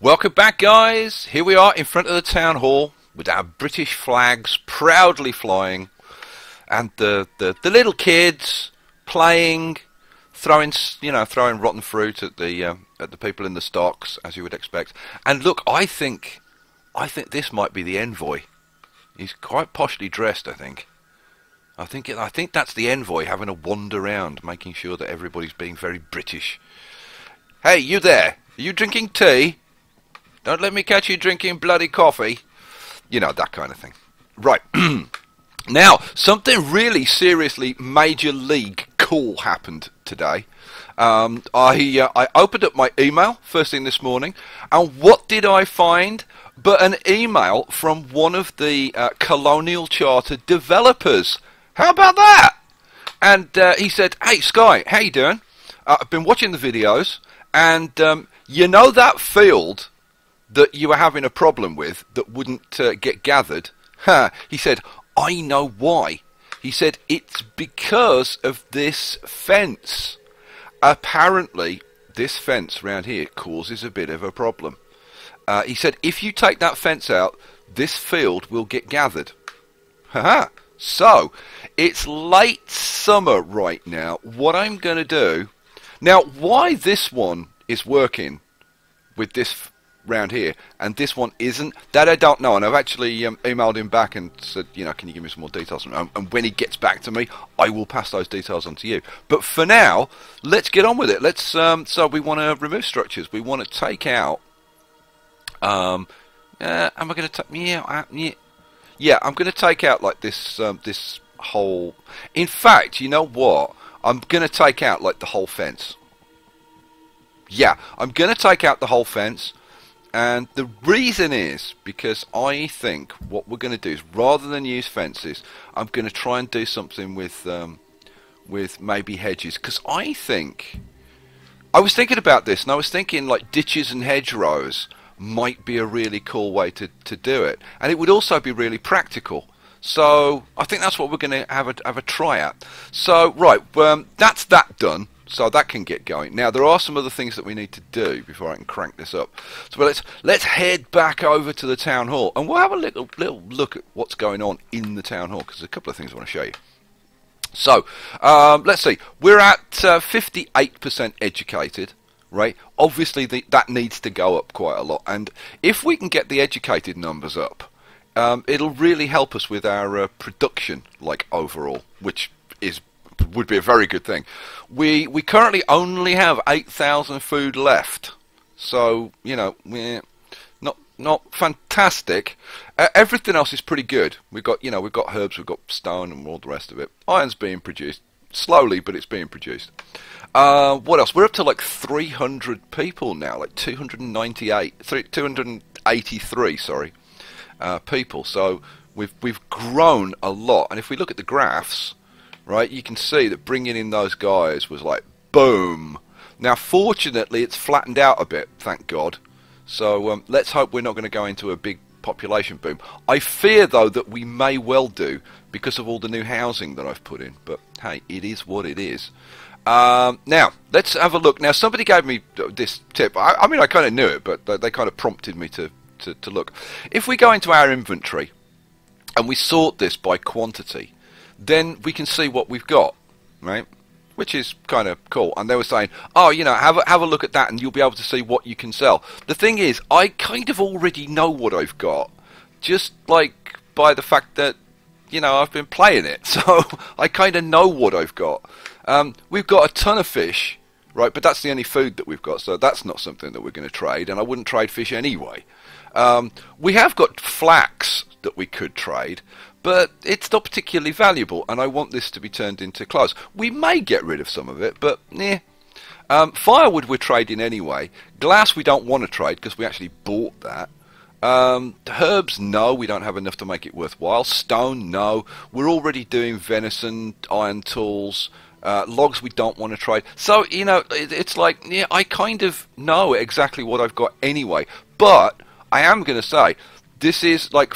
Welcome back, guys. Here we are in front of the town hall with our British flags proudly flying, and the little kids playing, throwing rotten fruit at the people in the stocks, as you would expect. And look, I think this might be the envoy. He's quite poshly dressed, I think. I think that's the envoy having a wander around, making sure that everybody's being very British. Hey, you there? Are you drinking tea? Don't let me catch you drinking bloody coffee. You know, that kind of thing. Right. Now, something really seriously major league cool happened today. I opened up my email first thing this morning, and what did I find but an email from one of the Colonial Charter developers. How about that? And he said, "Hey, Skye, how you doing? I've been watching the videos, and you know that field that you were having a problem with that wouldn't get gathered?" He said, "I know why." He said, "It's because of this fence. Apparently, this fence round here causes a bit of a problem." He said, "If you take that fence out, this field will get gathered." So, it's late summer right now. What I'm going to do... Now, why this one is working with this round here and this one isn't, that I don't know. And I've actually emailed him back and said, you know, can you give me some more details? And when he gets back to me, I will pass those details on to you. But for now, let's get on with it. Let's. So we want to remove structures. We want to take out... am I going to take... Yeah, I'm going to take out like this this whole... In fact, you know what? I'm going to take out like the whole fence. Yeah, I'm going to take out the whole fence. And the reason is because I think what we're going to do is, rather than use fences, I'm going to try and do something with maybe hedges. Because I was thinking about this, and I was thinking like ditches and hedgerows might be a really cool way to do it, and it would also be really practical. So I think that's what we're going to have a try at. So right, that's that done. So that can get going. Now there are some other things that we need to do before I can crank this up. So let's head back over to the town hall, and we'll have a little look at what's going on in the town hall, because there's a couple of things I want to show you. So let's see. We're at 58% educated. Right, obviously that needs to go up quite a lot, and if we can get the educated numbers up, it'll really help us with our production, like overall, which would be a very good thing. We currently only have 8,000 food left, so you know we're not fantastic. Everything else is pretty good. We've got herbs, we've got stone, and all the rest of it. Iron's being produced slowly, but it's being produced. What else? We're up to like 300 people now, like 283, sorry, people. So we've grown a lot. And if we look at the graphs, right, you can see that bringing in those guys was like boom. Now, fortunately, it's flattened out a bit, thank God. So let's hope we're not going to go into a big population boom. I fear, though, that we may well do because of all the new housing that I've put in. But hey, it is what it is. Now, let's have a look. Now, somebody gave me this tip. I mean, I kind of knew it, but they kind of prompted me to look. If we go into our inventory and we sort this by quantity, then we can see what we've got, right? Which is kind of cool. And they were saying, oh, you know, have a look at that and you'll be able to see what you can sell. The thing is, I kind of already know what I've got, just like by the fact that, you know, I've been playing it. So I kind of know what I've got. We've got a ton of fish, right, but that's the only food that we've got, so that's not something that we're going to trade, and I wouldn't trade fish anyway. We have got flax that we could trade, but it's not particularly valuable, and I want this to be turned into clothes. We may get rid of some of it, but firewood we're trading anyway. Glass we don't want to trade because we actually bought that. Herbs, no, we don't have enough to make it worthwhile. Stone, no. We're already doing venison, iron tools. Logs we don't want to trade. So, you know, it's like, yeah, I kind of know exactly what I've got anyway. But I am going to say, this is like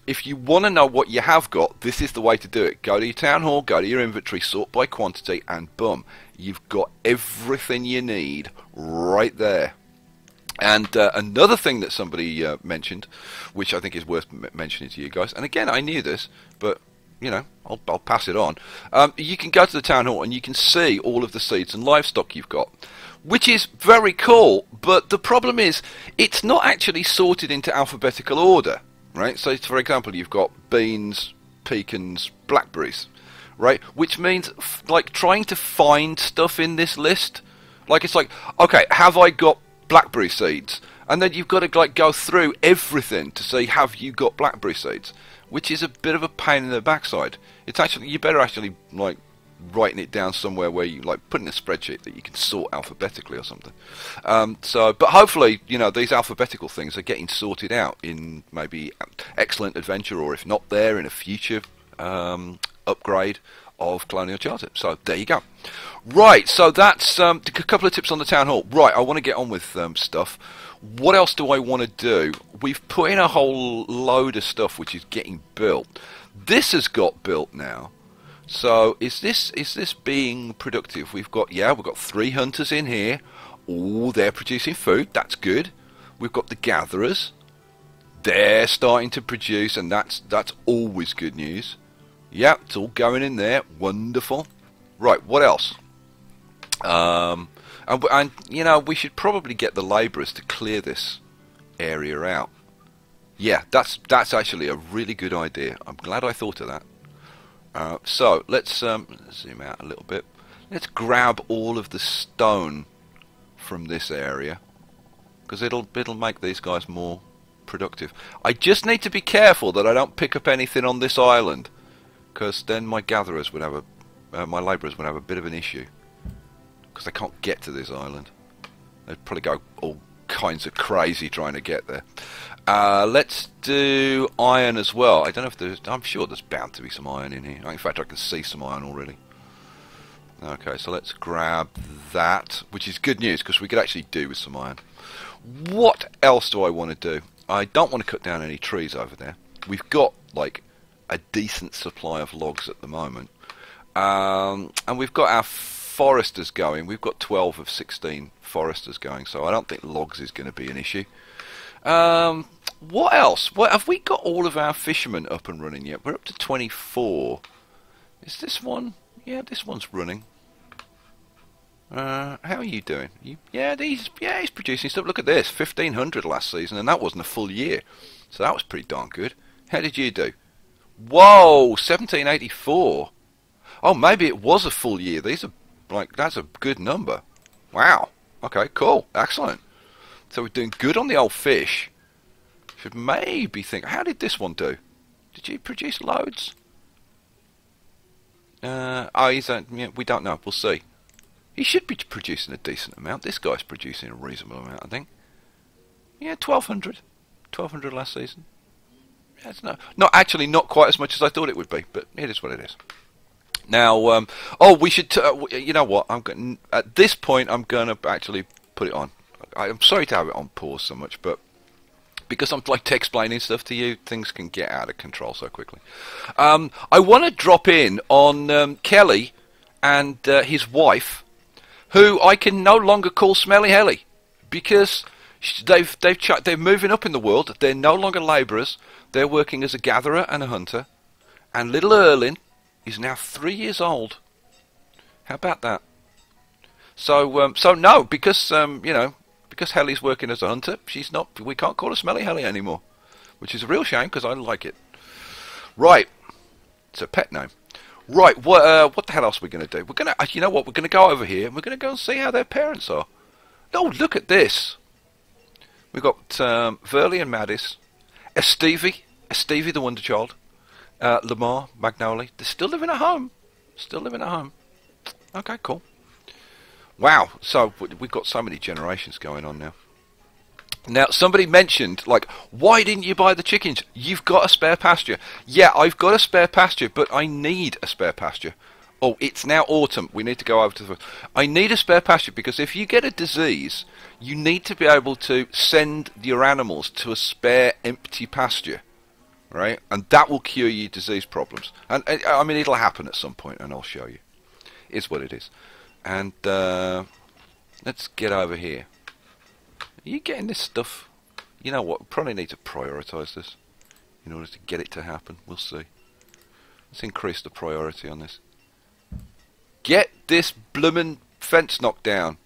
if you want to know what you have got, this is the way to do it. Go to your town hall, go to your inventory, sort by quantity, and boom, you've got everything you need right there. And another thing that somebody mentioned, which I think is worth mentioning to you guys, and again, I knew this, but you know, I'll pass it on. You can go to the town hall and you can see all of the seeds and livestock you've got, which is very cool. But the problem is, it's not actually sorted into alphabetical order, right? So, for example, you've got beans, pecans, blackberries, right? Which means, like, trying to find stuff in this list, like, it's like, okay, have I got blackberry seeds? And then you've got to like go through everything to see have you got blackberry seeds, which is a bit of a pain in the backside. It's actually, you better actually like writing it down somewhere where you like put in a spreadsheet that you can sort alphabetically or something. But hopefully, you know, these alphabetical things are getting sorted out in maybe Excellent Adventure, or if not there, in a future upgrade of Colonial Charter. So there you go. Right, so that's a couple of tips on the town hall. Right, I want to get on with stuff. What else do I want to do? We've put in a whole load of stuff which is getting built. This has got built now. So is this being productive? We've got 3 hunters in here. Oh, they're producing food. That's good. We've got the gatherers. They're starting to produce, and that's always good news. Yeah, it's all going in there. Wonderful. Right, what else? And you know, we should probably get the labourers to clear this area out. Yeah, that's actually a really good idea. I'm glad I thought of that. So let's zoom out a little bit. Let's grab all of the stone from this area, because it'll make these guys more productive. I just need to be careful that I don't pick up anything on this island, because then my gatherers would have my labourers would have a bit of an issue, because they can't get to this island. They'd probably go all kinds of crazy trying to get there. Let's do iron as well. I don't know if there's... I'm sure there's bound to be some iron in here. In fact, I can see some iron already. Okay, so let's grab that, which is good news, because we could actually do with some iron. What else do I want to do? I don't want to cut down any trees over there. We've got, like, a decent supply of logs at the moment. And we've got our foresters going. We've got 12 of 16 foresters going, so I don't think logs is going to be an issue. What else? What have we got? All of our fishermen up and running yet? We're up to 24. Is this one? Yeah, this one's running. How are you doing? He's producing stuff. Look at this, 1,500 last season, and that wasn't a full year, so that was pretty darn good. How did you do? Whoa, 1,784. Oh, maybe it was a full year. These are like, that's a good number. Wow. Okay, cool, excellent. So we're doing good on the old fish. Should maybe think, how did this one do? Did you produce loads? We don't know. We'll see. He should be producing a decent amount. This guy's producing a reasonable amount, I think. Yeah, 1,200. 1,200 last season. Yeah, it's not quite as much as I thought it would be, but it is what it is. Now, we should. You know what? At this point, I'm going to actually put it on. I'm sorry to have it on pause so much, but because I'm like explaining stuff to you, things can get out of control so quickly. I want to drop in on Kelly and his wife, who I can no longer call Smelly Helly, because they're moving up in the world. They're no longer labourers. They're working as a gatherer and a hunter. And little Erlin is now 3 years old. How about that? So no, because because Helly's working as a hunter, she's not. We can't call her Smelly Helly anymore, which is a real shame because I like it. Right, it's a pet name. Right, what the hell else are we going to do? We're going to, you know what? We're going to go over here and we're going to go and see how their parents are. Oh, look at this. We've got Verley and Maddis, Estevie the Wonder Child, Lamar, Magnoli. They're still living at home. Okay, cool. Wow, so we've got so many generations going on now. Now, somebody mentioned, like, why didn't you buy the chickens? You've got a spare pasture. Yeah, I've got a spare pasture, but I need a spare pasture. Oh, it's now autumn. We need to go over to the... I need a spare pasture because if you get a disease, you need to be able to send your animals to a spare empty pasture, right? And that will cure your disease problems. And I mean, it'll happen at some point, and I'll show you. It's what it is. And let's get over here. Are you getting this stuff? You know what? We probably need to prioritise this in order to get it to happen. We'll see. Let's increase the priority on this. Get this bloomin' fence knocked down.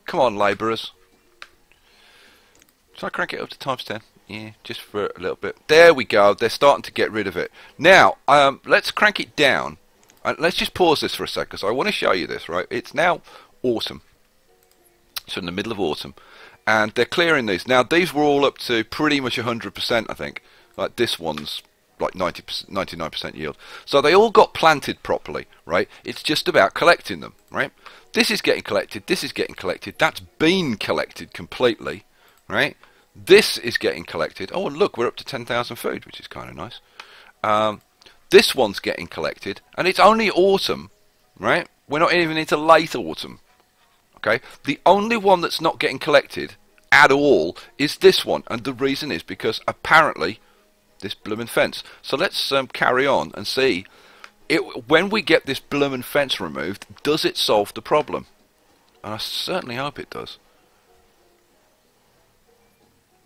Come on, labourers. Shall I crank it up to ×10? Yeah, just for a little bit. There we go. They're starting to get rid of it. Now, let's crank it down. Let's just pause this for a second, because I want to show you this, right? It's now autumn. So in the middle of autumn. And they're clearing these. Now, these were all up to pretty much 100%, I think. Like, this one's like 90%, 99% yield. So they all got planted properly, right? It's just about collecting them, right? This is getting collected. This is getting collected. That's been collected completely, right? This is getting collected. Oh, and look, we're up to 10,000 food, which is kind of nice. This one's getting collected, and it's only autumn, right? We're not even into late autumn, okay? The only one that's not getting collected at all is this one, and the reason is because apparently this bloomin' fence. So let's carry on and see. When we get this bloomin' fence removed, does it solve the problem? And I certainly hope it does.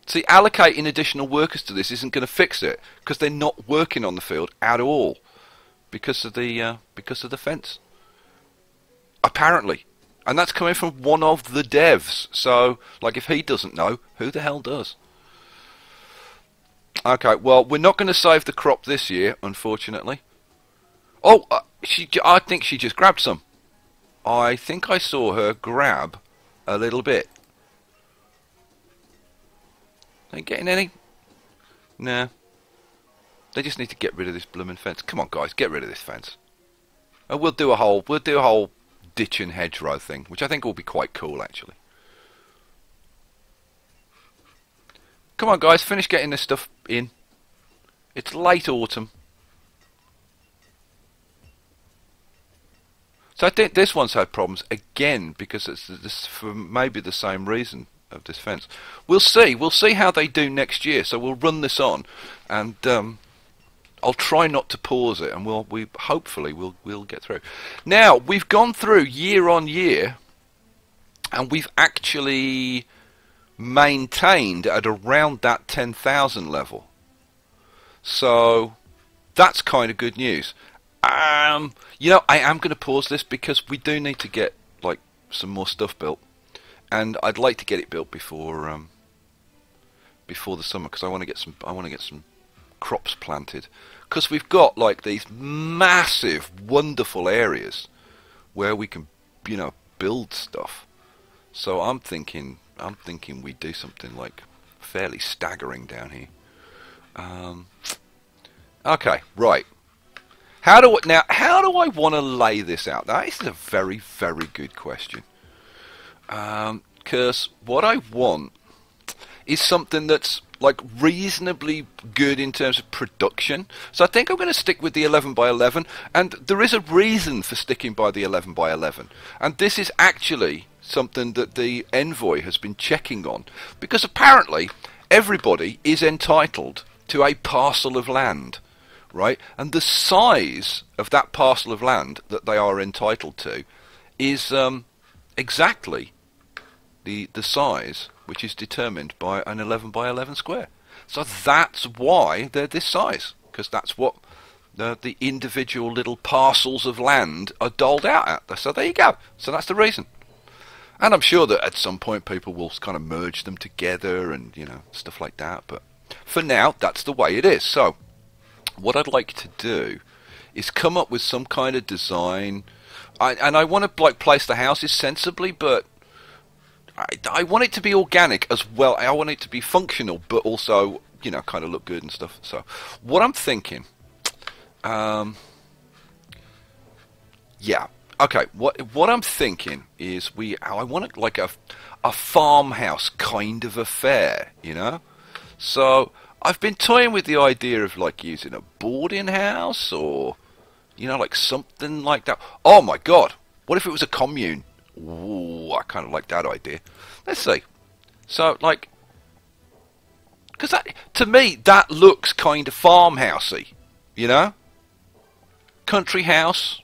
See, allocating additional workers to this isn't going to fix it, because they're not working on the field at all because of the fence. Apparently, and that's coming from one of the devs. So, like, if he doesn't know, who the hell does? Okay, well, we're not going to save the crop this year, unfortunately. Oh, I think she just grabbed some. I think I saw her grab a little bit. Ain't getting any? Nah. They just need to get rid of this blooming fence. Come on, guys, get rid of this fence. And we'll do a whole ditch and hedgerow thing, which I think will be quite cool, actually. Come on, guys, finish getting this stuff in. It's late autumn. So I think this one's had problems again because it's this for maybe the same reason of this fence. We'll see. We'll see how they do next year. So we'll run this on, and I'll try not to pause it, and hopefully we'll get through. Now we've gone through year on year, and we've actually maintained at around that 10,000 level. So that's kind of good news. You know, I am going to pause this because we do need to get like some more stuff built, and I'd like to get it built before the summer, because I want to get some crops planted, because we've got like these massive, wonderful areas where we can, you know, build stuff. So I'm thinking we do something like fairly staggering down here. Okay, right. How do I want to lay this out? That is a very, very good question. Because what I want is something that's like reasonably good in terms of production. So I think I'm going to stick with the 11 by 11, and there is a reason for sticking by the 11 by 11. And this is actually something that the envoy has been checking on, because apparently everybody is entitled to a parcel of land, right? And the size of that parcel of land that they are entitled to is exactly the size which is determined by an 11 by 11 square. So that's why they're this size, because that's what the individual little parcels of land are doled out at. So there you go. So that's the reason. And I'm sure that at some point people will kind of merge them together and, you know, stuff like that. But for now, that's the way it is. So what I'd like to do is come up with some kind of design. And I want to like place the houses sensibly, but I want it to be organic as well. I want it to be functional, but also, you know, kind of look good and stuff. So what I'm thinking, yeah, okay. What I'm thinking is I want it like a farmhouse kind of affair, you know. So I've been toying with the idea of like using a boarding house, or, you know, like something like that. Oh my God, what if it was a commune? Ooh, I kind of like that idea. Let's see. So, like, because to me that looks kind of farmhousey, you know, country house,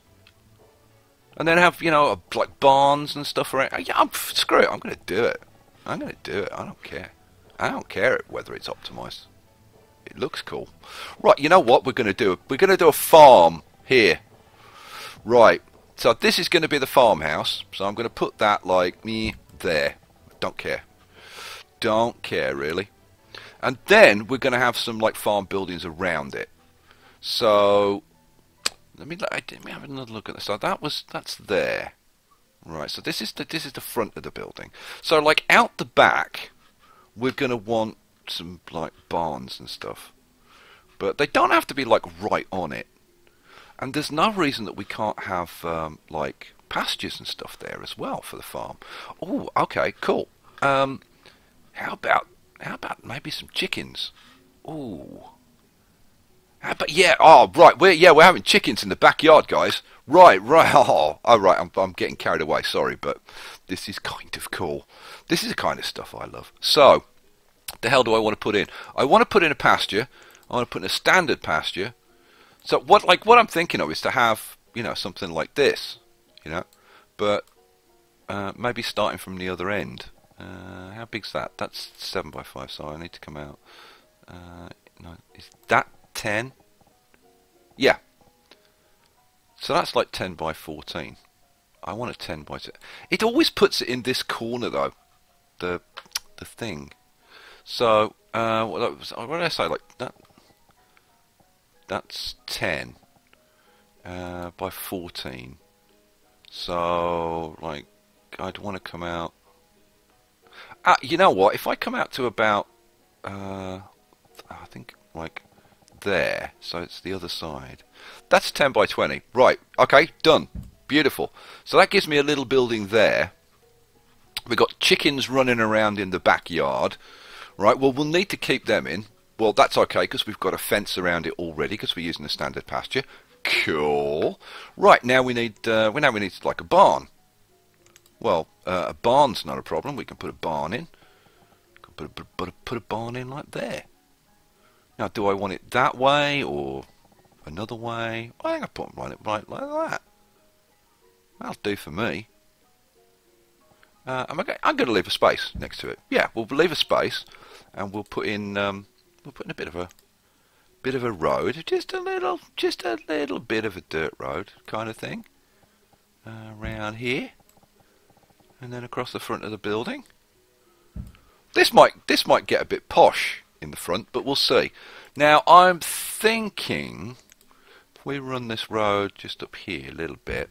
and then have, you know, like barns and stuff around. Yeah, screw it. I'm going to do it. I'm going to do it. I don't care. I don't care whether it's optimized. It looks cool. Right, you know what we're going to do? We're going to do a farm here. Right. So this is going to be the farmhouse. So I'm going to put that like me there. Don't care. Don't care really. And then we're going to have some like farm buildings around it. So let me have another look at this. So that's there. Right. So this is the front of the building. So like out the back, we're going to want some like barns and stuff. But they don't have to be like right on it. And there's no reason that we can't have like pastures and stuff there as well for the farm. Oh, okay, cool. How about maybe some chickens? Ooh. How about, yeah. Oh, right. We're having chickens in the backyard, guys. Right. Oh, right. I'm getting carried away. Sorry, but this is kind of cool. This is the kind of stuff I love. So, the hell do I want to put in? I want to put in a pasture. I want to put in a standard pasture. So what I'm thinking of is to have, you know, something like this, you know, but maybe starting from the other end. How big's that? That's 7 by 5, so I need to come out. No, is that 10? Yeah. So that's like 10 by 14. I want a 10 by 10. It always puts it in this corner though, the thing. So what did I say? Like that. That's 10 by 14. So, like, I'd want to come out. You know what? If I come out to about, I think, like, there. So it's the other side. That's 10 by 20. Right. Okay. Done. Beautiful. So that gives me a little building there. We've got chickens running around in the backyard. Right. Well, we'll need to keep them in. Well, that's okay because we've got a fence around it already because we're using a standard pasture. Cool. Right, now we need like a barn. Well, a barn's not a problem. We can put a barn in. Put a barn in like there. Now, do I want it that way or another way? I think I put it right like that. That'll do for me. I'm going to leave a space next to it. Yeah, we'll leave a space and we'll put in. We'll put in a bit of a road, just a little bit of a dirt road kind of thing, around here, and then across the front of the building. This might get a bit posh in the front, but we'll see. Now I'm thinking, if we run this road just up here a little bit,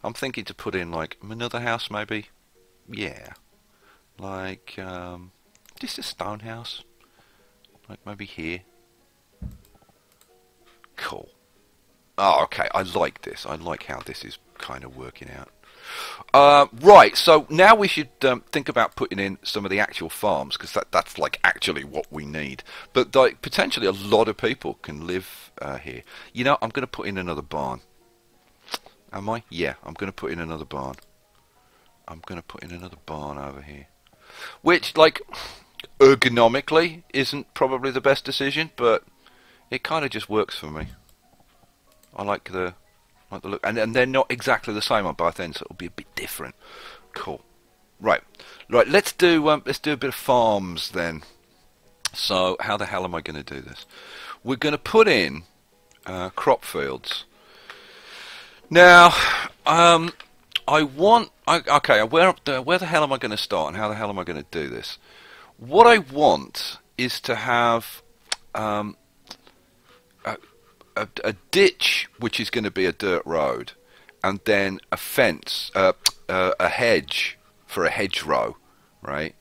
I'm thinking to put in like another house maybe. Yeah, like just a stone house. Like maybe here. Cool. Oh, okay. I like this. I like how this is kind of working out. Right. So now we should think about putting in some of the actual farms because that's like actually what we need. But like potentially a lot of people can live here. You know, I'm going to put in another barn. Am I? Yeah. I'm going to put in another barn. I'm going to put in another barn over here. Which like. Ergonomically isn't probably the best decision, but it kind of just works for me. I like the look, and they're not exactly the same on both ends, so it'll be a bit different. Cool. Right. Let's do a bit of farms then. So how the hell am I going to do this? We're going to put in crop fields. Now, I want. Okay, where the hell am I going to start, and how the hell am I going to do this? What I want is to have a ditch, which is going to be a dirt road, and then a fence, a hedge for a hedgerow, right,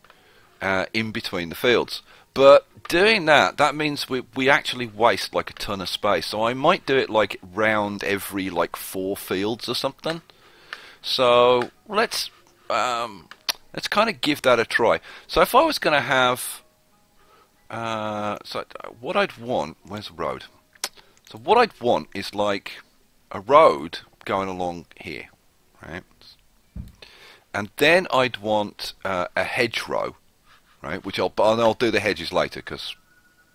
in between the fields. But doing that means we actually waste like a ton of space. So I might do it like round every like 4 fields or something. So let's kind of give that a try. So if I was going to have, so what I'd want, where's the road? So what I'd want is like a road going along here, right? And then I'd want a hedgerow, right? Which I'll do the hedges later because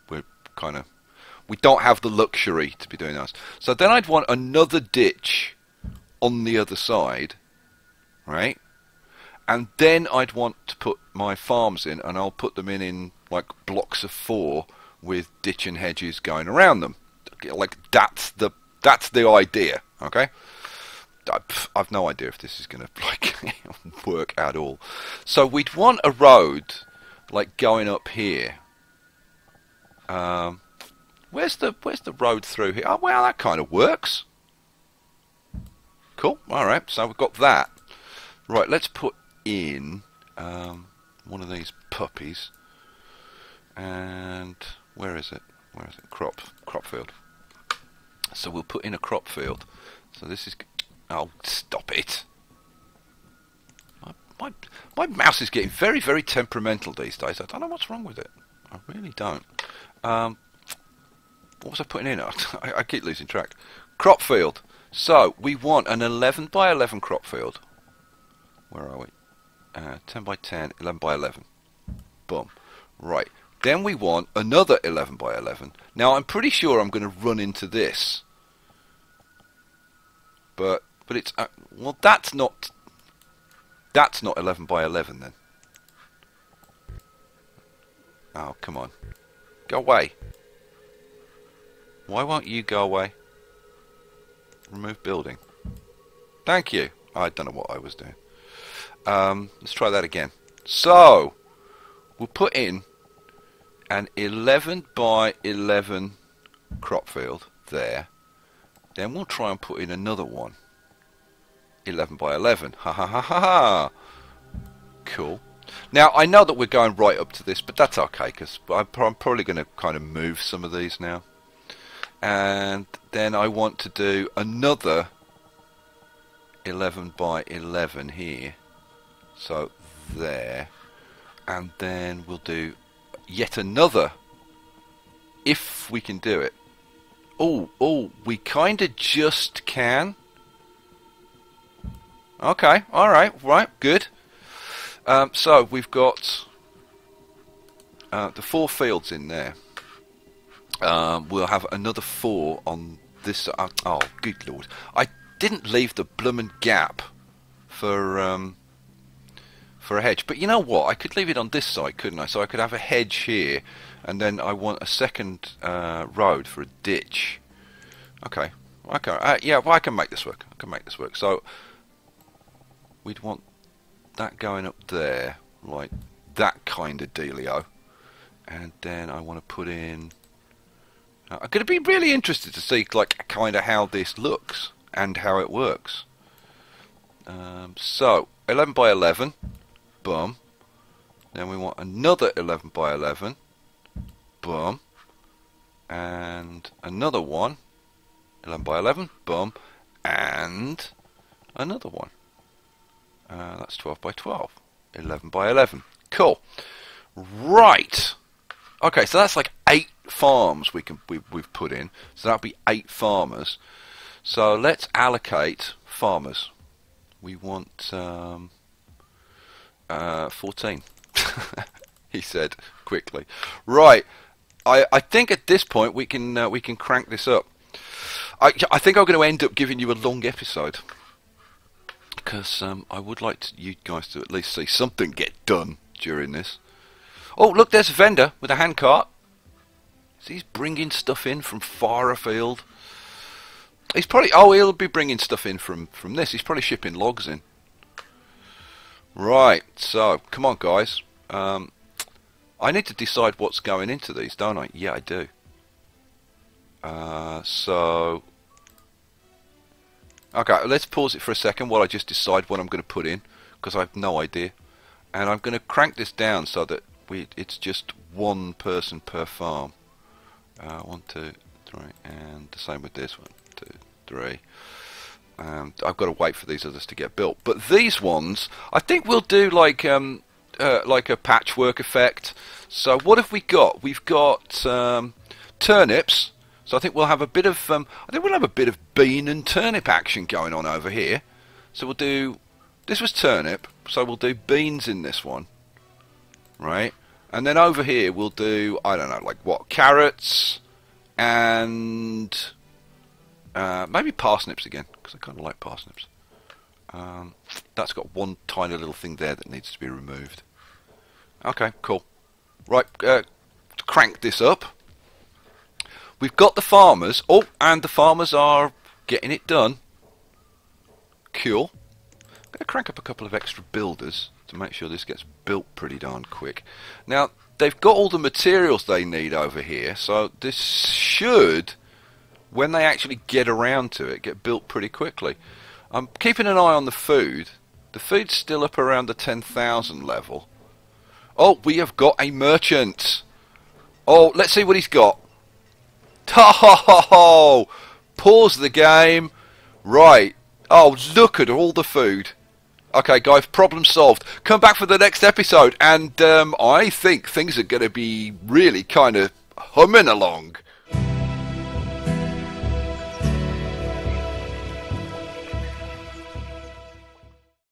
we don't have the luxury to be doing those. So then I'd want another ditch on the other side, right? And then I'd want to put my farms in, and I'll put them in like blocks of 4 with ditch and hedges going around them. Like that's the idea, okay? I've no idea if this is going to like work at all. So we'd want a road like going up here. Where's the road through here? Oh well, that kind of works. Cool. All right. So we've got that. Right. Let's put in one of these puppies. And where is it? Where is it? Crop field. So we'll put in a crop field. So this is. Oh, stop it! My mouse is getting very, very temperamental these days. I don't know what's wrong with it. I really don't. What was I putting in? I keep losing track. Crop field. So we want an 11 by 11 crop field. Where are we? 10 by 10, 11 by 11. Boom. Right. Then we want another 11 by 11. Now I'm pretty sure I'm going to run into this. But it's well, that's not 11 by 11 then. Oh, come on. Go away. Why won't you go away? Remove building. Thank you. I don't know what I was doing. Let's try that again. So, we'll put in an 11 by 11 crop field there. Then we'll try and put in another one. 11 by 11. Ha ha ha ha ha. Cool. Now, I know that we're going right up to this, but that's okay, because I'm probably going to kind of move some of these now. And then I want to do another 11 by 11 here. So, there. And then we'll do yet another, if we can do it. Oh, we kind of just can. Okay, alright, right, good. So, we've got the 4 fields in there. We'll have another 4 on this. Oh, good lord! I didn't leave the bloomin' gap for a hedge. But you know what? I could leave it on this side, couldn't I? So I could have a hedge here, and then I want a second road for a ditch. Okay. Yeah, well, I can make this work. So we'd want that going up there, like that kind of dealio, and then I want to put in. I'm going to be really interested to see like kind of how this looks and how it works. So 11 by 11, boom. Then we want another 11 by 11, boom, and another one, 11 by 11, boom, and another one. That's 12 by 12, 11 by 11. Cool. Right. Okay, so that's like 8 farms we've put in. So that'll be 8 farmers. So let's allocate farmers. We want 14. He said quickly. Right. I think at this point we can crank this up. I think I'm going to end up giving you a long episode, because I would like you guys to at least see something get done during this. Oh, look, there's a vendor with a handcart. So he's bringing stuff in from far afield. He's probably... Oh, he'll be bringing stuff in from this. He's probably shipping logs in. Right, so, come on, guys. I need to decide what's going into these, don't I? Yeah, I do. So... Okay, let's pause it for a second while I just decide what I'm going to put in, because I have no idea. And I'm going to crank this down so that it's just one person per farm. 1, 2, 3, and the same with this. 1, 2, 3. I've got to wait for these others to get built. But these ones, I think we'll do like a patchwork effect. So what have we got? We've got turnips. So I think we'll have a bit of bean and turnip action going on over here. So we'll do. This was turnip, so we'll do beans in this one, right? And then over here we'll do, I don't know, like what, carrots and maybe parsnips again, because I kind of like parsnips. That's got one tiny little thing there that needs to be removed. Okay, cool. Right, crank this up. We've got the farmers. Oh, and the farmers are getting it done. Cool. I'm going to crank up a couple of extra builders to make sure this gets built pretty darn quick. Now, they've got all the materials they need over here, so this should, when they actually get around to it, get built pretty quickly. I'm keeping an eye on the food. The food's still up around the 10,000 level. Oh, we have got a merchant. Oh, let's see what he's got. Oh, pause the game. Right. Oh, look at all the food. Okay, guys, problem solved. Come back for the next episode, and I think things are going to be really kind of humming along.